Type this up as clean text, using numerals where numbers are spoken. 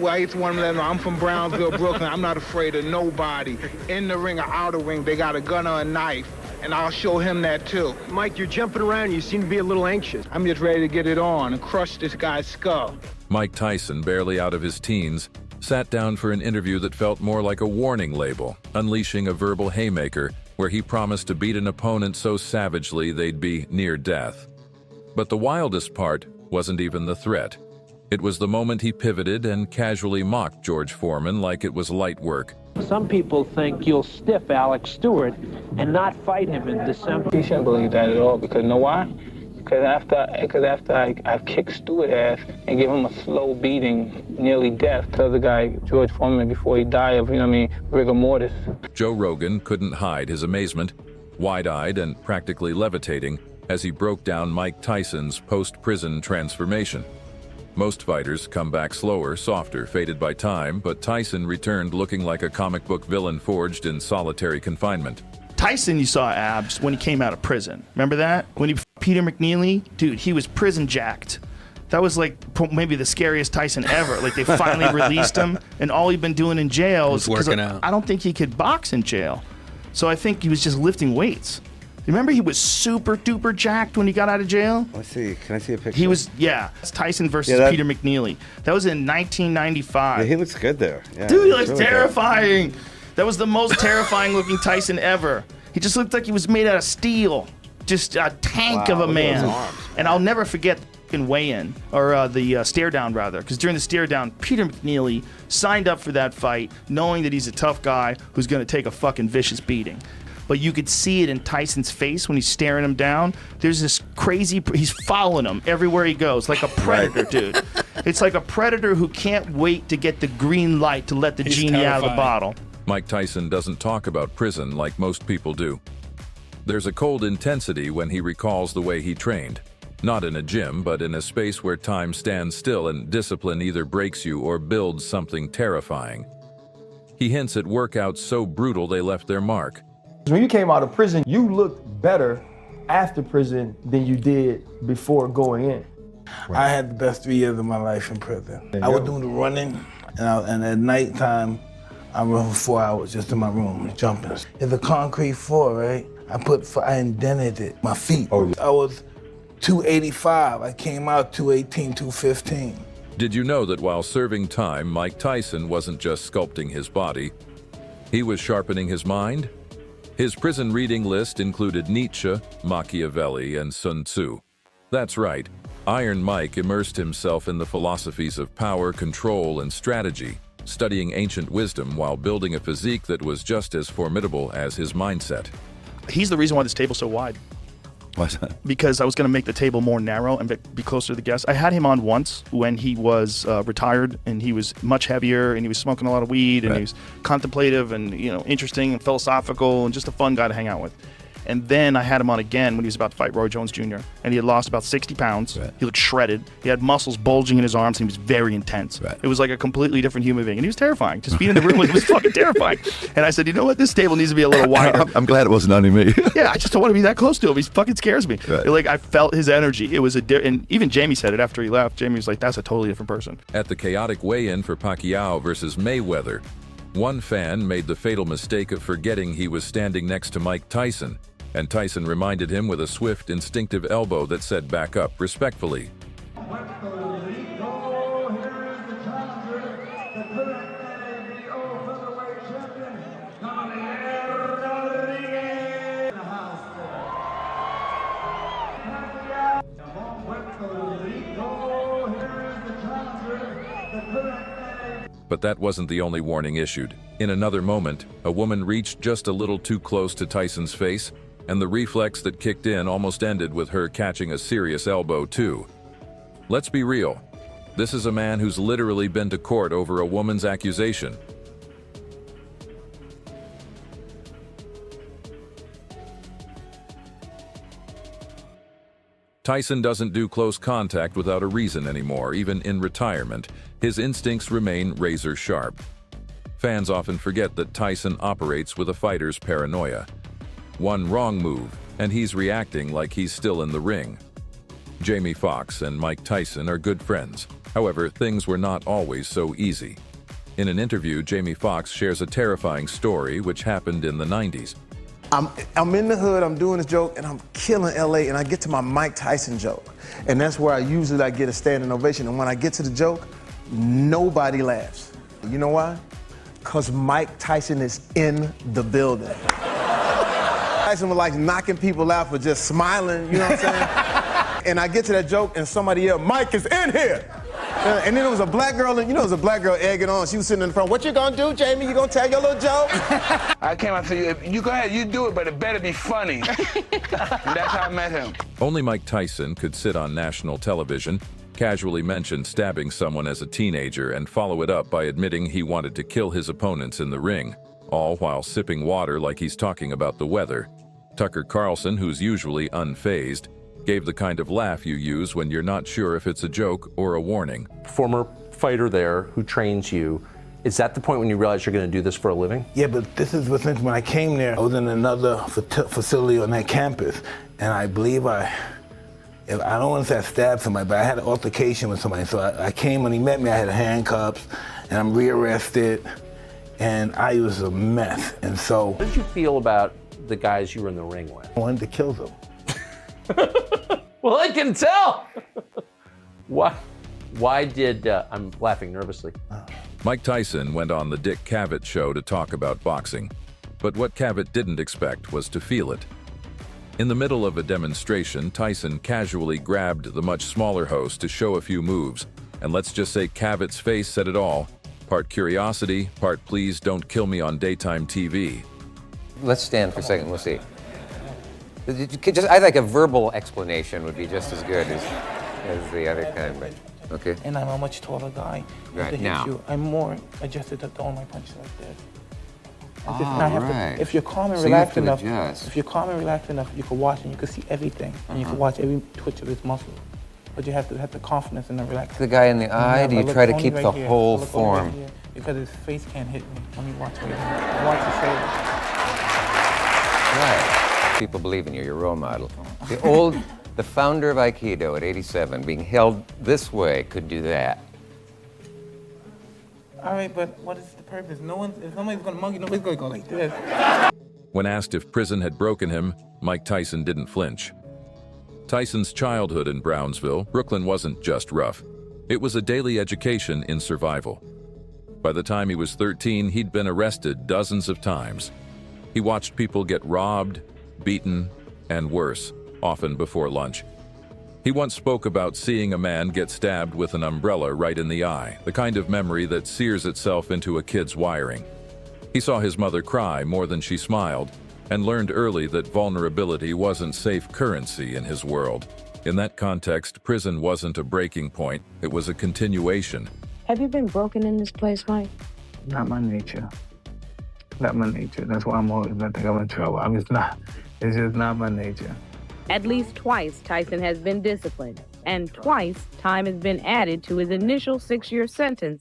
Well, I used to want to let them know I'm from Brownsville, Brooklyn. I'm not afraid of nobody. In the ring or out of the ring, they got a gun or a knife. And I'll show him that too. Mike, you're jumping around. You seem to be a little anxious. I'm just ready to get it on and crush this guy's skull. Mike Tyson, barely out of his teens, sat down for an interview that felt more like a warning label, unleashing a verbal haymaker where he promised to beat an opponent so savagely they'd be near death. But the wildest part wasn't even the threat. It was the moment he pivoted and casually mocked George Foreman like it was light work. Some people think you'll stiff Alex Stewart and not fight him in December. He shouldn't believe that at all, because you know why? Because after I've kicked Stewart ass and give him a slow beating, nearly death, to the guy, George Foreman, before he died of, rigor mortis. Joe Rogan couldn't hide his amazement, wide-eyed and practically levitating, as he broke down Mike Tyson's post-prison transformation. Most fighters come back slower, softer, faded by time, but Tyson returned looking like a comic book villain forged in solitary confinement. Tyson, you saw abs when he came out of prison. Remember that? When he Peter McNeely? Dude, he was prison jacked. That was like maybe the scariest Tyson ever. Like they finally released him, and all he'd been doing in jail is working out. I don't think he could box in jail. So I think he was just lifting weights. Remember he was super duper jacked when he got out of jail? Let's see. Can I see a picture? He was, yeah. It's Tyson versus Peter McNeely. That was in 1995. Yeah, he looks good there. Yeah, dude, he looks really terrifying. Good. That was the most terrifying looking Tyson ever. He just looked like he was made out of steel. Just a tank of a man. And I'll never forget the weigh-in, or the stare-down rather, because during the stare-down, Peter McNeely signed up for that fight knowing that he's a tough guy who's going to take a fucking vicious beating. But you could see it in Tyson's face when he's staring him down. There's this crazy, he's following him everywhere he goes, like a predator, dude. It's like a predator who can't wait to get the green light to let the genie out of the bottle. Mike Tyson doesn't talk about prison like most people do. There's a cold intensity when he recalls the way he trained. Not in a gym, but in a space where time stands still and discipline either breaks you or builds something terrifying. He hints at workouts so brutal they left their mark. When you came out of prison, you looked better after prison than you did before going in. I had the best 3 years of my life in prison. I would do the running, and at nighttime, I run for 4 hours just in my room, jumping. It's a concrete floor, right? I indented it, my feet. I was 285. I came out 218, 215. Did you know that while serving time, Mike Tyson wasn't just sculpting his body, he was sharpening his mind? His prison reading list included Nietzsche, Machiavelli, and Sun Tzu. That's right, Iron Mike immersed himself in the philosophies of power, control, and strategy, studying ancient wisdom while building a physique that was just as formidable as his mindset. He's the reason why this table's so wide. Why's that? Because I was going to make the table more narrow and be closer to the guests. I had him on once when he was retired, and he was much heavier, and he was smoking a lot of weed, and he was contemplative and interesting and philosophical and just a fun guy to hang out with. And then I had him on again when he was about to fight Roy Jones Jr., and he had lost about 60 pounds. Right. He looked shredded. He had muscles bulging in his arms, and he was very intense. Right. It was like a completely different human being, and he was terrifying. Just being in the room was fucking terrifying. And I said, you know what? This table needs to be a little wider. I'm glad it wasn't on me. Yeah, I just don't want to be that close to him. He fucking scares me. Right. Like, I felt his energy. It was and even Jamie said it after he left. Jamie was like, that's a totally different person. At the chaotic weigh-in for Pacquiao versus Mayweather, one fan made the fatal mistake of forgetting he was standing next to Mike Tyson, and Tyson reminded him with a swift, instinctive elbow that said back up respectfully. But that wasn't the only warning issued. In another moment, a woman reached just a little too close to Tyson's face, and the reflex that kicked in almost ended with her catching a serious elbow too. Let's be real. This is a man who's literally been to court over a woman's accusation. Tyson doesn't do close contact without a reason anymore, even in retirement. His instincts remain razor sharp. Fans often forget that Tyson operates with a fighter's paranoia. One wrong move, and he's reacting like he's still in the ring. Jamie Foxx and Mike Tyson are good friends. However, things were not always so easy. In an interview, Jamie Foxx shares a terrifying story which happened in the 90s. I'm in the hood, I'm doing this joke, and I'm killing LA, and I get to my Mike Tyson joke. And that's where I usually get a standing ovation. And when I get to the joke, nobody laughs. You know why? Because Mike Tyson is in the building. Tyson was like knocking people out for just smiling, you know what I'm saying? And I get to that joke, and somebody yelled, "Mike is in here!" And then it was a black girl, and you know, it was a black girl egging on. She was sitting in the front. "What you gonna do, Jamie? You gonna tell your little joke?" I came out to you, you go ahead, you do it, but it better be funny. And that's how I met him. Only Mike Tyson could sit on national television, casually mention stabbing someone as a teenager, and follow it up by admitting he wanted to kill his opponents in the ring, all while sipping water like he's talking about the weather. Tucker Carlson, who's usually unfazed, gave the kind of laugh you use when you're not sure if it's a joke or a warning. Former fighter there who trains you, is that the point when you realize you're going to do this for a living? Yeah, but this is what, when I came there, I was in another facility on that campus, and I believe I don't want to say I stabbed somebody, but I had an altercation with somebody. So I came when he met me, I had handcuffs, and I'm rearrested, and I was a mess. And so, What did you feel about the guys you were in the ring with? I wanted to kill them. Well, I can tell. Why did, I'm laughing nervously. Mike Tyson went on the Dick Cavett show to talk about boxing, but what Cavett didn't expect was to feel it. In the middle of a demonstration, Tyson casually grabbed the much smaller host to show a few moves, and let's just say Cavett's face said it all. Part curiosity, part please don't kill me on daytime TV. Let's stand for a second, we'll see. I think a verbal explanation would be just as good as the other kind, but okay. And I'm a much taller guy. Right, now. I'm more adjusted to throw my punches like this. Right. If you're calm and So you have relaxed to enough, adjust. if you're calm and relaxed enough, you can watch and you can see everything, and you can watch every twitch of his muscle. But you have to have the confidence and the relax. The guy in the eye, do you try to keep the whole form? Because his face can't hit me. Let me watch right here. Watch his face. Right. People believe in you, you're a role model. The founder of Aikido at 87, being held this way, could do that. All right, but what is the purpose? If somebody's gonna mug you, nobody's gonna go like this. When asked if prison had broken him, Mike Tyson didn't flinch. Tyson's childhood in Brownsville, Brooklyn, wasn't just rough. It was a daily education in survival. By the time he was 13, he'd been arrested dozens of times. He watched people get robbed, beaten, and worse, often before lunch. He once spoke about seeing a man get stabbed with an umbrella right in the eye, the kind of memory that sears itself into a kid's wiring. He saw his mother cry more than she smiled, and learned early that vulnerability wasn't safe currency in his world. In that context, prison wasn't a breaking point, it was a continuation. Have you been broken in this place, Mike? Not my nature. Not my nature. That's why I'm always think I'm in trouble. It's just not my nature. At least twice, Tyson has been disciplined, and twice, time has been added to his initial 6-year sentence